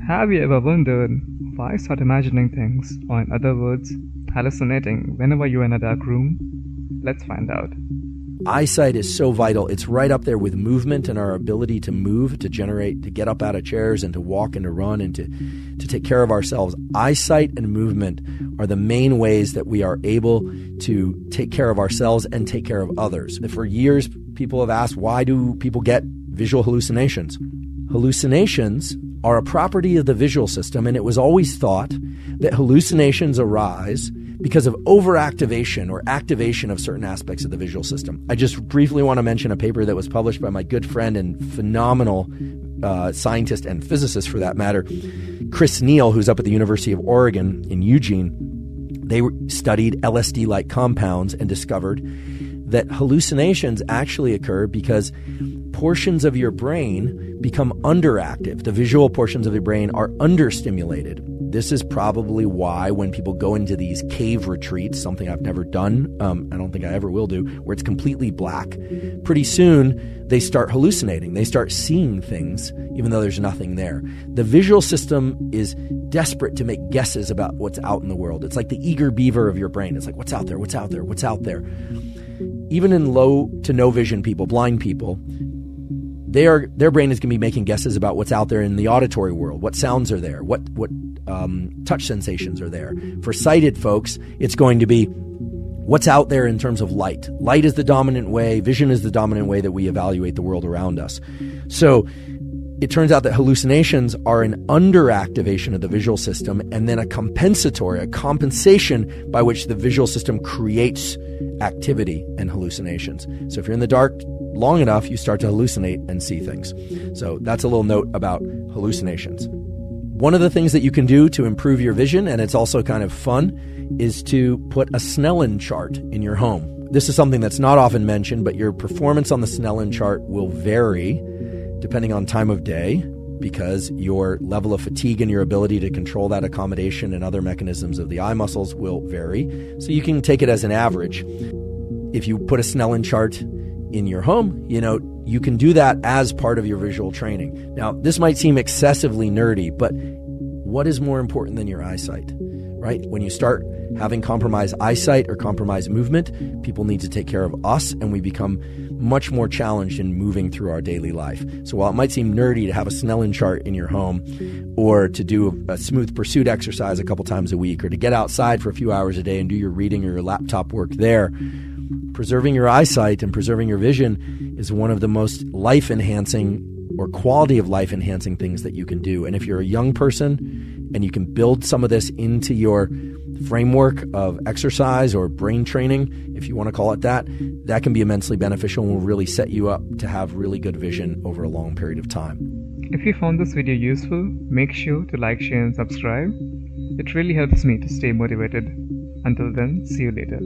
Have you ever wondered why start imagining things, or in other words, hallucinating whenever you're in a dark room? Let's find out. Eyesight is so vital. It's right up there with movement and our ability to move, to generate, to get up out of chairs and to walk and to run and to take care of ourselves. Eyesight and movement are the main ways that we are able to take care of ourselves and take care of others. For years, people have asked, why do people get visual hallucinations? Hallucinations are a property of the visual system, and it was always thought that hallucinations arise because of overactivation or activation of certain aspects of the visual system. I just briefly want to mention a paper that was published by my good friend and phenomenal scientist and physicist, for that matter, Chris Neal, who's up at the University of Oregon in Eugene. They studied LSD-like compounds and discovered that hallucinations actually occur because portions of your brain become underactive. The visual portions of your brain are understimulated. This is probably why when people go into these cave retreats, something I've never done, I don't think I ever will do, where it's completely black, pretty soon they start hallucinating. They start seeing things even though there's nothing there. The visual system is desperate to make guesses about what's out in the world. It's like the eager beaver of your brain. It's like, what's out there, what's out there, what's out there? Even in low to no vision people, blind people, their brain is going to be making guesses about what's out there in the auditory world. What sounds are there? What touch sensations are there? For sighted folks, it's going to be what's out there in terms of light. Light is the dominant way. Vision is the dominant way that we evaluate the world around us. So it turns out that hallucinations are an underactivation of the visual system and then a compensation by which the visual system creates activity and hallucinations. So if you're in the dark long enough, you start to hallucinate and see things. So that's a little note about hallucinations. One of the things that you can do to improve your vision, and it's also kind of fun, is to put a Snellen chart in your home. This is something that's not often mentioned, but your performance on the Snellen chart will vary depending on time of day, because your level of fatigue and your ability to control that accommodation and other mechanisms of the eye muscles will vary. So you can take it as an average. If you put a Snellen chart in your home, you can do that as part of your visual training. Now, this might seem excessively nerdy, but what is more important than your eyesight, right? When you start having compromised eyesight or compromised movement, people need to take care of us, and we become much more challenged in moving through our daily life. So while it might seem nerdy to have a Snellen chart in your home, or to do a smooth pursuit exercise a couple times a week, or to get outside for a few hours a day and do your reading or your laptop work there, preserving your eyesight and preserving your vision is one of the most life-enhancing or quality of life-enhancing things that you can do. And if you're a young person and you can build some of this into your framework of exercise or brain training, if you want to call it that, that can be immensely beneficial and will really set you up to have really good vision over a long period of time. If you found this video useful, make sure to like, share, and subscribe. It really helps me to stay motivated. Until then, see you later.